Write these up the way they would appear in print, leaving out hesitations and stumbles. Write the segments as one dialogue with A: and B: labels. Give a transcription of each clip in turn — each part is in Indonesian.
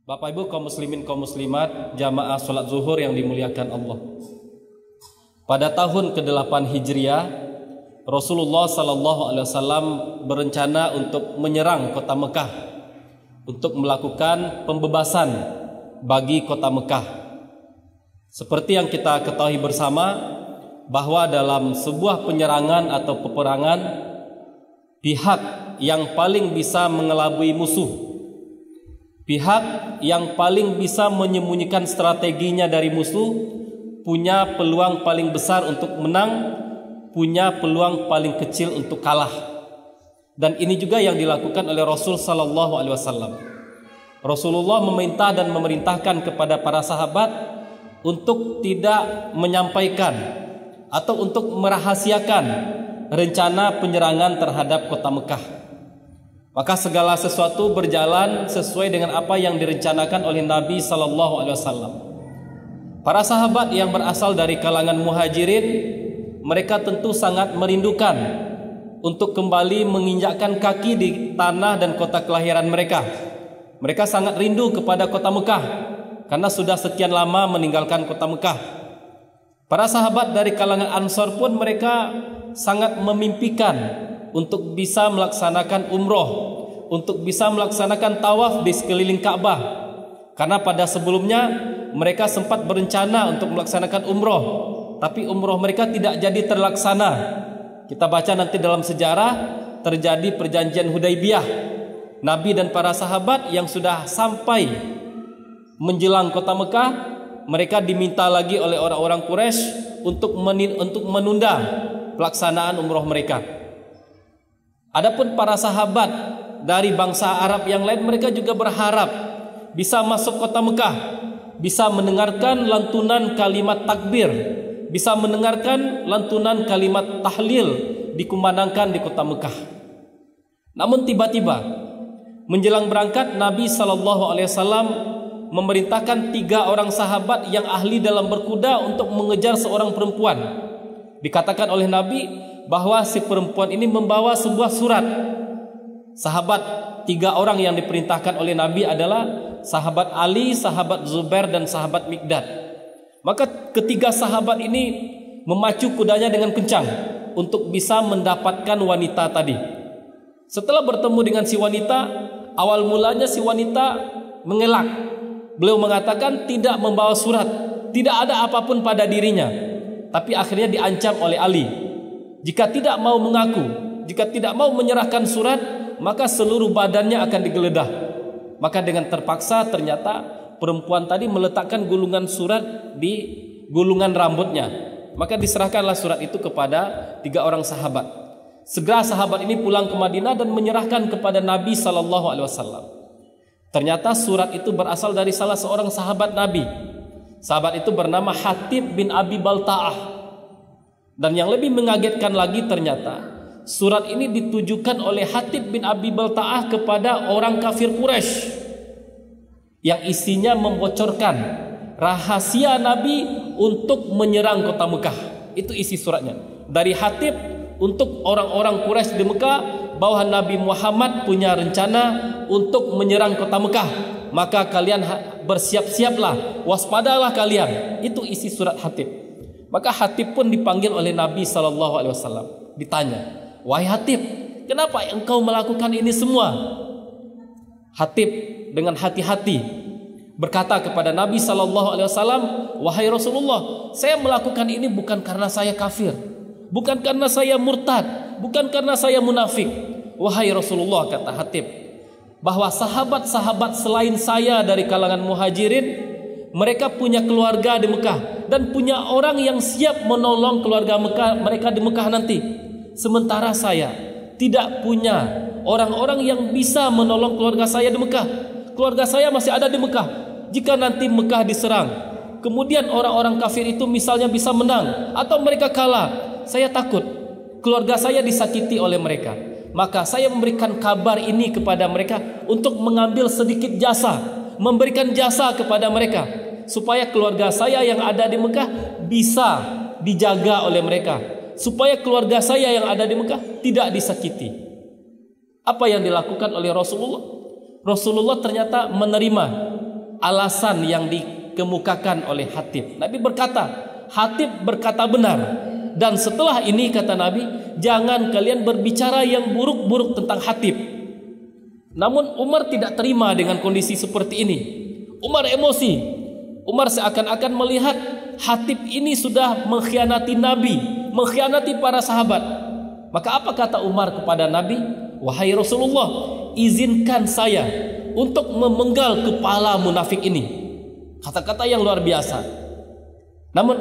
A: Bapak Ibu kaum muslimin kaum muslimat, jamaah sholat zuhur yang dimuliakan Allah. Pada tahun ke-8 Hijriah, Rasulullah sallallahu alaihi wasallam berencana untuk menyerang kota Mekah, untuk melakukan pembebasan bagi kota Mekah. Seperti yang kita ketahui bersama bahwa dalam sebuah penyerangan atau peperangan, pihak yang paling bisa mengelabui musuh, pihak yang paling bisa menyembunyikan strateginya dari musuh, punya peluang paling besar untuk menang, punya peluang paling kecil untuk kalah. Dan ini juga yang dilakukan oleh Rasul sallallahu alaihi wasallam. Rasulullah meminta dan memerintahkan kepada para sahabat untuk tidak menyampaikan atau untuk merahasiakan rencana penyerangan terhadap kota Mekah. Maka segala sesuatu berjalan sesuai dengan apa yang direncanakan oleh Nabi sallallahu alaihi wasallam. Para sahabat yang berasal dari kalangan Muhajirin, mereka tentu sangat merindukan untuk kembali menginjakkan kaki di tanah dan kota kelahiran mereka. Mereka sangat rindu kepada kota Mekah karena sudah sekian lama meninggalkan kota Mekah. Para sahabat dari kalangan Ansor pun mereka sangat memimpikan untuk bisa melaksanakan umroh, untuk bisa melaksanakan tawaf di sekeliling Ka'bah. Karena pada sebelumnya mereka sempat berencana untuk melaksanakan umroh, tapi umroh mereka tidak jadi terlaksana. Kita baca nanti dalam sejarah terjadi perjanjian Hudaibiyah. Nabi dan para sahabat yang sudah sampai menjelang kota Mekah, mereka diminta lagi oleh orang-orang Quraisy untuk menunda pelaksanaan umroh mereka. Adapun para sahabat dari bangsa Arab yang lain, mereka juga berharap bisa masuk kota Mekah, bisa mendengarkan lantunan kalimat takbir, bisa mendengarkan lantunan kalimat tahlil dikumandangkan di kota Mekah. Namun tiba-tiba menjelang berangkat, Nabi sallallahu alaihi wasallam memerintahkan 3 orang sahabat yang ahli dalam berkuda untuk mengejar seorang perempuan. Dikatakan oleh Nabi bahwa si perempuan ini membawa sebuah surat. Sahabat 3 orang yang diperintahkan oleh Nabi adalah sahabat Ali, sahabat Zubair, dan sahabat Mikdad. Maka ketiga sahabat ini memacu kudanya dengan kencang untuk bisa mendapatkan wanita tadi. Setelah bertemu dengan si wanita, awal mulanya si wanita mengelak. Beliau mengatakan tidak membawa surat, tidak ada apapun pada dirinya. Tapi akhirnya diancam oleh Ali, jika tidak mau mengaku, jika tidak mau menyerahkan surat, maka seluruh badannya akan digeledah. Maka dengan terpaksa ternyata perempuan tadi meletakkan gulungan surat di gulungan rambutnya. Maka diserahkanlah surat itu kepada 3 orang sahabat. Segera sahabat ini pulang ke Madinah dan menyerahkan kepada Nabi sallallahu alaihi wasallam. Ternyata surat itu berasal dari salah seorang sahabat Nabi. Sahabat itu bernama Hatib bin Abi Balta'ah. Dan yang lebih mengagetkan lagi, ternyata surat ini ditujukan oleh Hatib bin Abi Balta'ah kepada orang kafir Quraisy, yang isinya membocorkan rahasia Nabi untuk menyerang kota Mekah. Itu isi suratnya. Dari Hatib untuk orang-orang Quraisy di Mekah, bahwa Nabi Muhammad punya rencana untuk menyerang kota Mekah. Maka kalian bersiap-siaplah, waspadalah kalian. Itu isi surat Hatib. Maka Hatib pun dipanggil oleh Nabi SAW. Ditanya, wahai Hatib, kenapa engkau melakukan ini semua? Hatib dengan hati-hati berkata kepada Nabi SAW, wahai Rasulullah, saya melakukan ini bukan karena saya kafir, bukan karena saya murtad, bukan karena saya munafik. Wahai Rasulullah, kata Hatib, bahwa sahabat-sahabat selain saya dari kalangan Muhajirin, mereka punya keluarga di Mekah dan punya orang yang siap menolong keluarga mereka di Mekah nanti. Sementara saya tidak punya orang-orang yang bisa menolong keluarga saya di Mekah. Keluarga saya masih ada di Mekah. Jika nanti Mekah diserang, kemudian orang-orang kafir itu misalnya bisa menang atau mereka kalah, saya takut keluarga saya disakiti oleh mereka. Maka saya memberikan kabar ini kepada mereka untuk mengambil sedikit jasa, memberikan jasa kepada mereka, supaya keluarga saya yang ada di Mekah bisa dijaga oleh mereka, supaya keluarga saya yang ada di Mekah tidak disakiti. Apa yang dilakukan oleh Rasulullah? Rasulullah ternyata menerima alasan yang dikemukakan oleh Hatib. Nabi berkata, Hatib berkata benar. Dan setelah ini kata Nabi, jangan kalian berbicara yang buruk-buruk tentang Hatib. Namun Umar tidak terima dengan kondisi seperti ini. Umar emosi. Umar seakan-akan melihat Hatib ini sudah mengkhianati Nabi, mengkhianati para sahabat. Maka apa kata Umar kepada Nabi? Wahai Rasulullah, izinkan saya untuk memenggal kepala munafik ini. Kata-kata yang luar biasa. Namun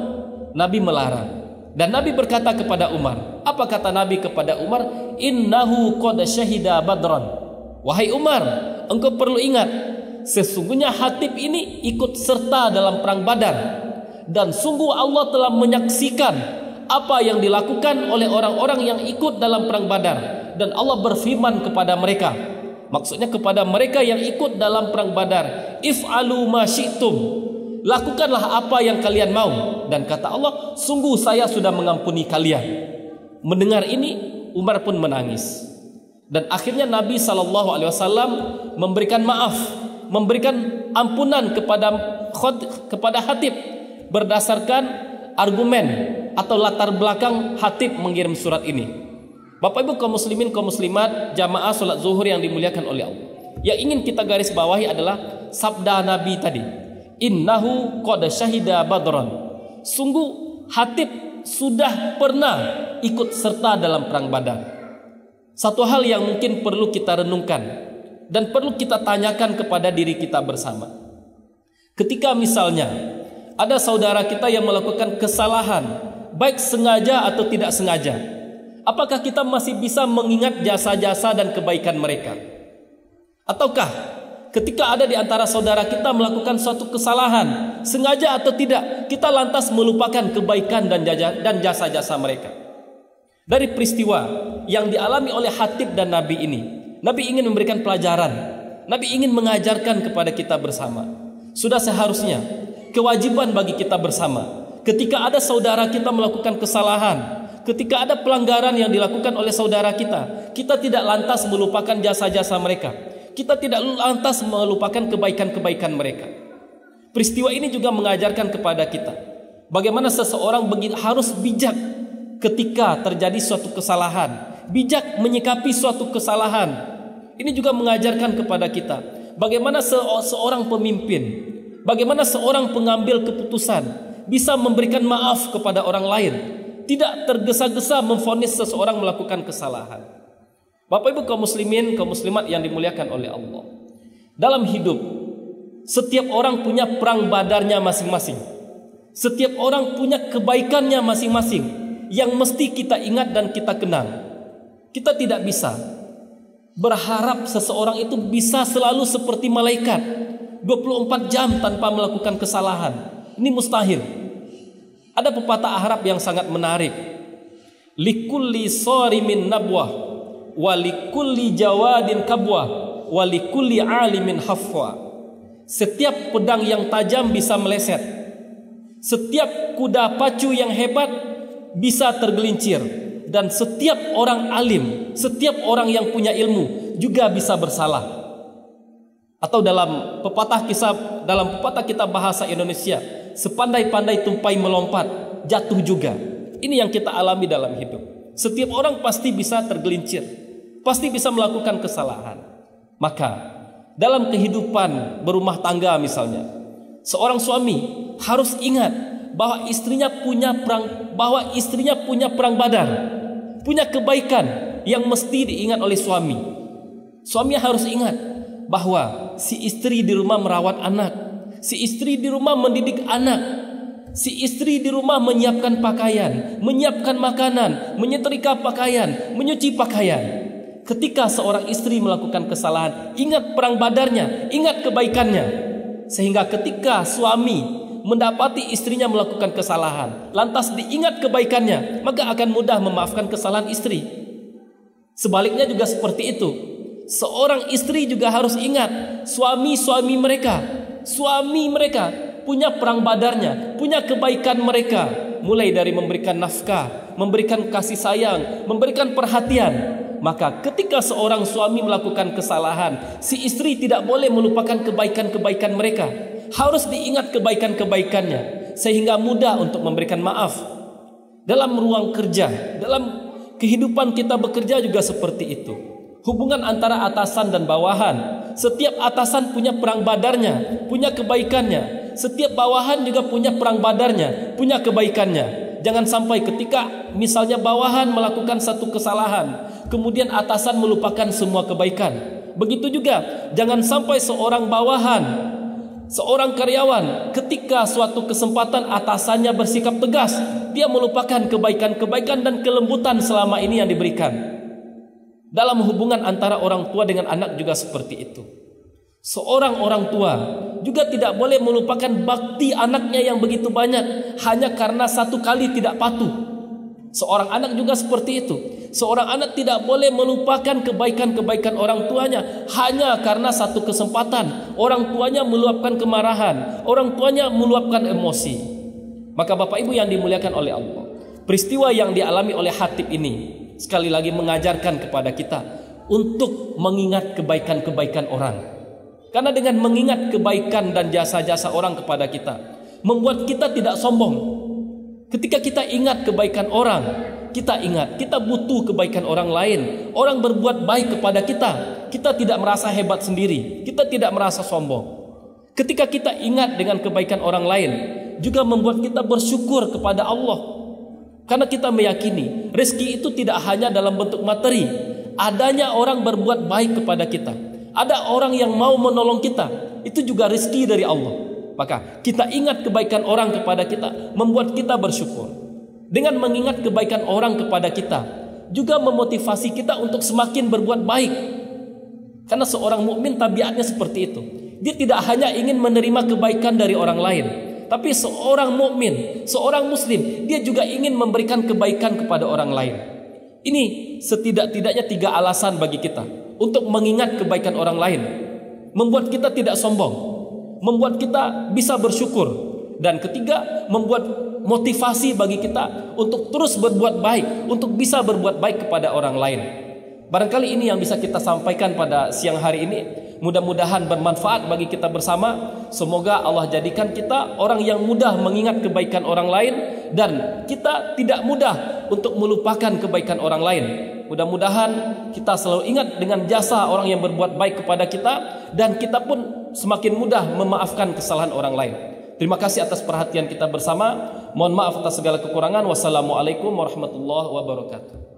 A: Nabi melarang. Dan Nabi berkata kepada Umar, apa kata Nabi kepada Umar? Innahu qad syahida badran. Wahai Umar, engkau perlu ingat, sesungguhnya Hatib ini ikut serta dalam perang Badar. Dan sungguh Allah telah menyaksikan apa yang dilakukan oleh orang-orang yang ikut dalam perang Badar. Dan Allah berfirman kepada mereka, maksudnya kepada mereka yang ikut dalam perang Badar, if'alu ma syi'tum, lakukanlah apa yang kalian mau. Dan kata Allah, sungguh saya sudah mengampuni kalian. Mendengar ini, Umar pun menangis. Dan akhirnya Nabi SAW memberikan maaf, memberikan ampunan kepada Hatib berdasarkan argumen atau latar belakang Hatib mengirim surat ini. Bapak Ibu kaum muslimin kaum muslimat, jamaah salat zuhur yang dimuliakan oleh Allah. Yang ingin kita garis bawahi adalah sabda Nabi tadi, innahu qad syahida badran. Sungguh Hatib sudah pernah ikut serta dalam perang Badar. Satu hal yang mungkin perlu kita renungkan dan perlu kita tanyakan kepada diri kita bersama. Ketika misalnya ada saudara kita yang melakukan kesalahan, baik sengaja atau tidak sengaja, apakah kita masih bisa mengingat jasa-jasa dan kebaikan mereka? Ataukah ketika ada di antara saudara kita melakukan suatu kesalahan, sengaja atau tidak, kita lantas melupakan kebaikan dan jasa-jasa mereka? Dari peristiwa yang dialami oleh Hatib dan Nabi ini, Nabi ingin memberikan pelajaran. Nabi ingin mengajarkan kepada kita bersama. Sudah seharusnya kewajiban bagi kita bersama, ketika ada saudara kita melakukan kesalahan, ketika ada pelanggaran yang dilakukan oleh saudara kita, kita tidak lantas melupakan jasa-jasa mereka, kita tidak lantas melupakan kebaikan-kebaikan mereka. Peristiwa ini juga mengajarkan kepada kita bagaimana seseorang harus bijak ketika terjadi suatu kesalahan, bijak menyikapi suatu kesalahan. Ini juga mengajarkan kepada kita bagaimana seorang pemimpin, bagaimana seorang pengambil keputusan bisa memberikan maaf kepada orang lain, tidak tergesa-gesa memvonis seseorang melakukan kesalahan. Bapak Ibu kaum muslimin, kaum muslimat yang dimuliakan oleh Allah. Dalam hidup, setiap orang punya perang badarnya masing-masing. Setiap orang punya kebaikannya masing-masing yang mesti kita ingat dan kita kenang. Kita tidak bisa berharap seseorang itu bisa selalu seperti malaikat 24 jam tanpa melakukan kesalahan. Ini mustahil. Ada pepatah Arab yang sangat menarik. Likulli sarimin nabwah wa likulli jawadin kabwah wa likulli alimin hafwa. Setiap pedang yang tajam bisa meleset. Setiap kuda pacu yang hebat bisa tergelincir. Dan setiap orang alim, setiap orang yang punya ilmu juga bisa bersalah. Atau dalam pepatah kita bahasa Indonesia, sepandai-pandai tumpai melompat, jatuh juga. Ini yang kita alami dalam hidup. Setiap orang pasti bisa tergelincir, pasti bisa melakukan kesalahan. Maka dalam kehidupan berumah tangga misalnya, seorang suami harus ingat bahwa istrinya punya perang Badar, punya kebaikan yang mesti diingat oleh suami. Suami harus ingat bahwa si istri di rumah merawat anak, si istri di rumah mendidik anak, si istri di rumah menyiapkan pakaian, menyiapkan makanan, menyetrika pakaian, menyuci pakaian. Ketika seorang istri melakukan kesalahan, ingat perang Badarnya, ingat kebaikannya. Sehingga ketika suami mendapati istrinya melakukan kesalahan, lantas diingat kebaikannya, maka akan mudah memaafkan kesalahan istri. Sebaliknya juga seperti itu. Seorang istri juga harus ingat suami mereka punya perang Badarnya, punya kebaikan mereka, mulai dari memberikan nafkah, memberikan kasih sayang, memberikan perhatian. Maka ketika seorang suami melakukan kesalahan, si istri tidak boleh melupakan kebaikan-kebaikan mereka. Harus diingat kebaikan-kebaikannya sehingga mudah untuk memberikan maaf. Dalam ruang kerja, dalam kehidupan kita bekerja juga seperti itu. Hubungan antara atasan dan bawahan. Setiap atasan punya perang badarnya, punya kebaikannya. Setiap bawahan juga punya perang badarnya, punya kebaikannya. Jangan sampai ketika misalnya bawahan melakukan satu kesalahan, kemudian atasan melupakan semua kebaikan. Begitu juga, jangan sampai seorang bawahan, seorang karyawan, ketika suatu kesempatan atasannya bersikap tegas, dia melupakan kebaikan-kebaikan dan kelembutan selama ini yang diberikan. Dalam hubungan antara orang tua dengan anak juga seperti itu. Seorang orang tua juga tidak boleh melupakan bakti anaknya yang begitu banyak hanya karena satu kali tidak patuh. Seorang anak juga seperti itu. Seorang anak tidak boleh melupakan kebaikan-kebaikan orang tuanya hanya karena satu kesempatan orang tuanya meluapkan kemarahan, orang tuanya meluapkan emosi. Maka Bapak Ibu yang dimuliakan oleh Allah, peristiwa yang dialami oleh Hatib ini sekali lagi mengajarkan kepada kita untuk mengingat kebaikan-kebaikan orang. Karena dengan mengingat kebaikan dan jasa-jasa orang kepada kita, membuat kita tidak sombong. Ketika kita ingat kebaikan orang, kita ingat kita butuh kebaikan orang lain. Orang berbuat baik kepada kita, kita tidak merasa hebat sendiri, kita tidak merasa sombong. Ketika kita ingat dengan kebaikan orang lain, juga membuat kita bersyukur kepada Allah. Karena kita meyakini rezeki itu tidak hanya dalam bentuk materi. Adanya orang berbuat baik kepada kita, ada orang yang mau menolong kita, itu juga rezeki dari Allah. Maka kita ingat kebaikan orang kepada kita, membuat kita bersyukur. Dengan mengingat kebaikan orang kepada kita, juga memotivasi kita untuk semakin berbuat baik. Karena seorang mukmin tabiatnya seperti itu. Dia tidak hanya ingin menerima kebaikan dari orang lain, tapi seorang mukmin, seorang muslim, dia juga ingin memberikan kebaikan kepada orang lain. Ini setidak-tidaknya 3 alasan bagi kita untuk mengingat kebaikan orang lain, membuat kita tidak sombong, membuat kita bisa bersyukur, dan ketiga, membuat motivasi bagi kita untuk terus berbuat baik, untuk bisa berbuat baik kepada orang lain. Barangkali ini yang bisa kita sampaikan pada siang hari ini. Mudah-mudahan bermanfaat bagi kita bersama. Semoga Allah jadikan kita orang yang mudah mengingat kebaikan orang lain, dan kita tidak mudah untuk melupakan kebaikan orang lain. Mudah-mudahan kita selalu ingat dengan jasa orang yang berbuat baik kepada kita, dan kita pun semakin mudah memaafkan kesalahan orang lain. Terima kasih atas perhatian kita bersama. Mohon maaf atas segala kekurangan. Wassalamualaikum warahmatullahi wabarakatuh.